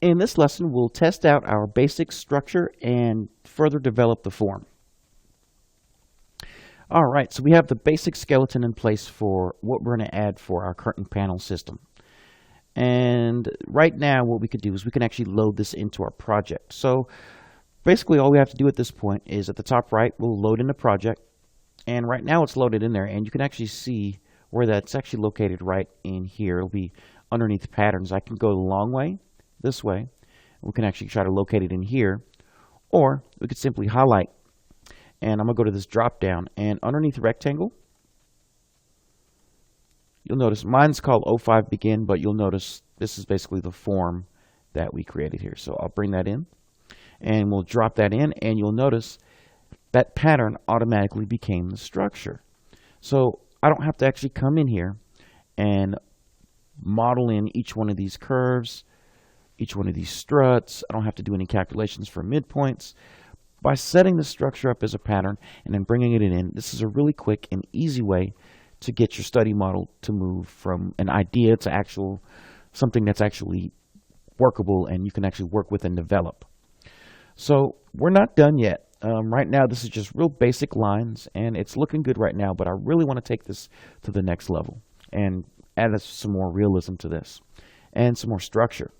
In this lesson, we'll test out our basic structure and further develop the form. All right, so we have the basic skeleton in place for what we're going to add for our curtain panel system. And right now, what we could do is we can actually load this into our project. So basically, all we have to do at this point is at the top right, we'll load in the project. And right now, it's loaded in there, and you can actually see where that's actually located right in here. It'll be underneath patterns. I can go the long way, this way. We can actually try to locate it in here, or we could simply highlight, and I'm going to go to this drop down, and underneath rectangle, you'll notice mine's called O5 begin, but you'll notice this is basically the form that we created here. So I'll bring that in, and we'll drop that in, and you'll notice that pattern automatically became the structure. So I don't have to actually come in here and model in each one of these curves, each one of these struts. I don't have to do any calculations for midpoints. By setting the structure up as a pattern and then bringing it in, this is a really quick and easy way to get your study model to move from an idea to actual something that's actually workable and you can actually work with and develop. So we're not done yet. Right now, this is just real basic lines, and it's looking good right now, but I really want to take this to the next level and add some more realism to this and some more structure.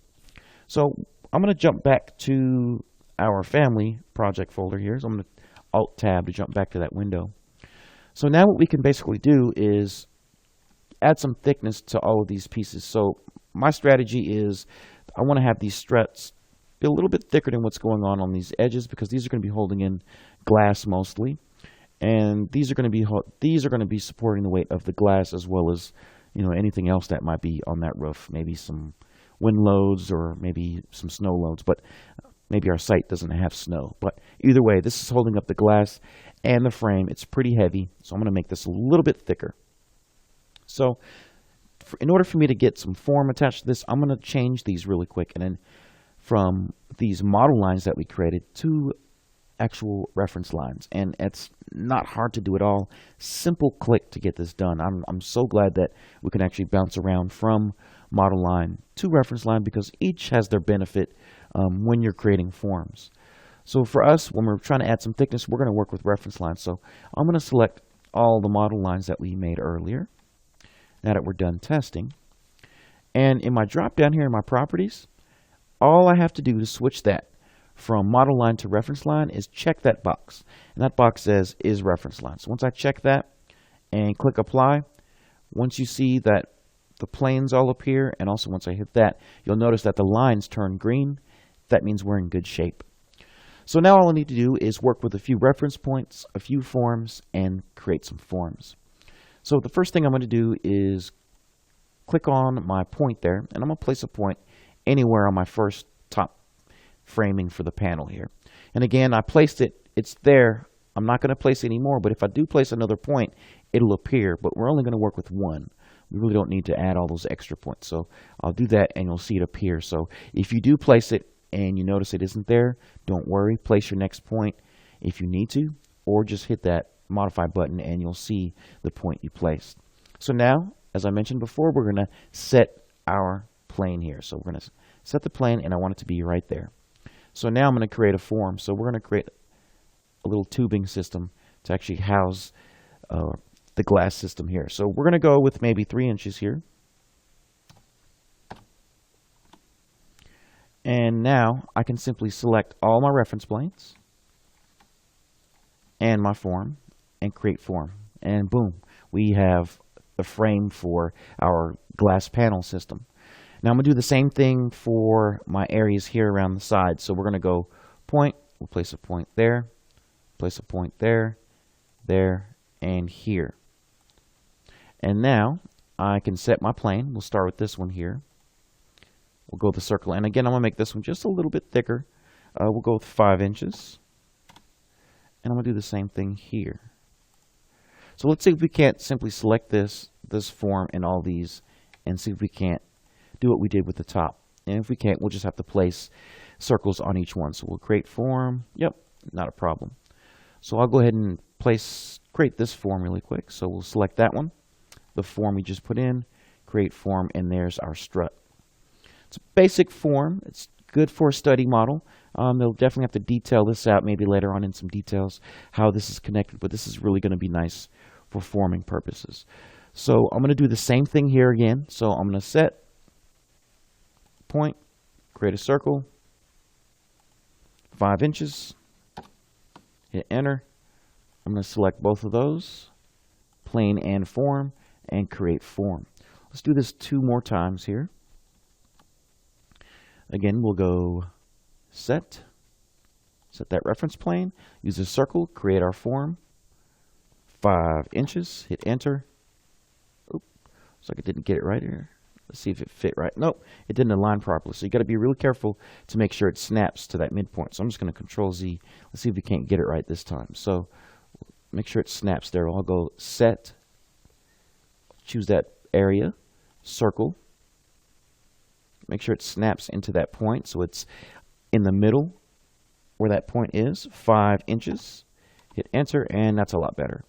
So I'm going to jump back to our family project folder here. So I'm going to Alt-Tab to jump back to that window. So now what we can basically do is add some thickness to all of these pieces. So my strategy is I want to have these struts be a little bit thicker than what's going on these edges, because these are going to be holding in glass mostly, and these are going to be supporting the weight of the glass as well as anything else that might be on that roof, maybe some wind loads or maybe some snow loads, but maybe our site doesn't have snow. But either way, this is holding up the glass and the frame. It's pretty heavy, so I'm going to make this a little bit thicker. So in order for me to get some form attached to this, I'm going to change these really quick, and then from these model lines that we created to actual reference lines. And it's not hard to do at all. Simple click to get this done. I'm so glad that we can actually bounce around from model line to reference line, because each has their benefit when you're creating forms. So for us, when we're trying to add some thickness, we're going to work with reference lines. So I'm going to select all the model lines that we made earlier, now that we're done testing. And in my drop down here in my properties, all I have to do to switch that from model line to reference line is check that box. And that box says is reference line. So once I check that and click apply, once you see that the planes all appear, and also once I hit that, you'll notice that the lines turn green. That means we're in good shape. So now all I need to do is work with a few reference points, a few forms, and create some forms. So the first thing I'm going to do is click on my point there, and I'm going to place a point anywhere on my first top framing for the panel here. And again, I placed it, it's there. I'm not going to place any more, but if I do place another point, it'll appear, but we're only going to work with one. We really don't need to add all those extra points. So I'll do that and you'll see it appear. So if you do place it and you notice it isn't there, don't worry, place your next point if you need to, or just hit that modify button and you'll see the point you placed. So now, as I mentioned before, we're going to set our plane here. So we're going to set the plane, and I want it to be right there. So now I'm going to create a form. So we're going to create a little tubing system to actually house the glass system here. So we're going to go with maybe 3 inches here. And now I can simply select all my reference planes and my form and create form. And boom, we have the frame for our glass panel system. Now I'm going to do the same thing for my areas here around the side. So we're going to go point, we'll place a point there, place a point there, there, and here. And now I can set my plane. We'll start with this one here. We'll go with the circle. And again, I'm going to make this one just a little bit thicker. We'll go with 5 inches. And I'm going to do the same thing here. So let's see if we can't simply select this form and all these and see if we can't do what we did with the top. And if we can't, we'll just have to place circles on each one. So we'll create form. Yep, not a problem. So I'll go ahead and create this form really quick. So we'll select that one, the form we just put in, create form, and there's our strut. It's a basic form. It's good for a study model. They'll definitely have to detail this out maybe later on in some details, how this is connected, but this is really going to be nice for forming purposes. So I'm going to do the same thing here again. So I'm going to set point, create a circle, 5 inches, hit enter. I'm going to select both of those, plane and form, and create form. Let's do this 2 more times here. Again, we'll go set that reference plane, use a circle, create our form, 5 inches, hit enter. Oop, looks like it didn't get it right here. Let's see if it fit right. Nope, it didn't align properly. So you got to be really careful to make sure it snaps to that midpoint. So I'm just going to Control Z. Let's see if we can't get it right this time. So make sure it snaps there. I'll go set, choose that area, circle. Make sure it snaps into that point so it's in the middle where that point is, 5 inches. Hit enter, and that's a lot better.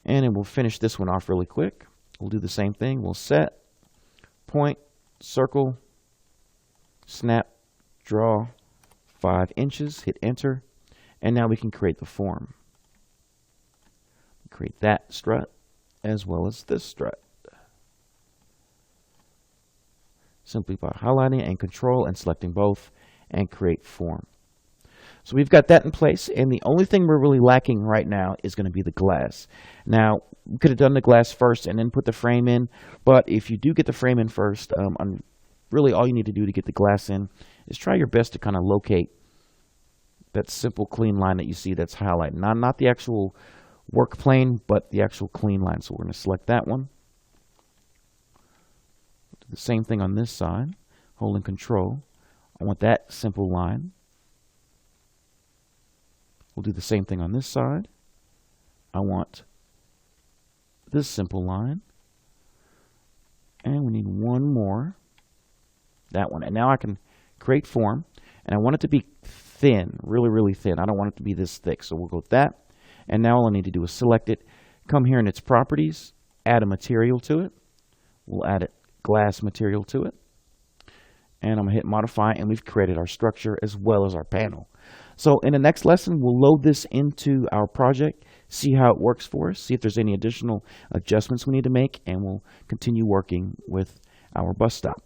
And then we'll finish this one off really quick. We'll do the same thing. We'll set, point, circle, snap, draw, 5 inches, hit enter, and now we can create the form. Create that strut as well as this strut. Simply by highlighting and Control and selecting both and create form. So we've got that in place, and the only thing we're really lacking right now is going to be the glass. Now, we could have done the glass first and then put the frame in, but if you do get the frame in first, really all you need to do to get the glass in is try your best to kind of locate that simple clean line that you see that's highlighted. Not the actual work plane, but the actual clean line. So we're going to select that one. Do the same thing on this side, holding Control. I want that simple line. We'll do the same thing on this side. I want this simple line. And we need one more. That one. And now I can create form. And I want it to be thin, really, really thin. I don't want it to be this thick. So we'll go with that. And now all I need to do is select it. Come here in its properties. Add a material to it. We'll add a glass material to it. And I'm going to hit modify. And we've created our structure as well as our panel. So in the next lesson, we'll load this into our project, see how it works for us, see if there's any additional adjustments we need to make, and we'll continue working with our bus stop.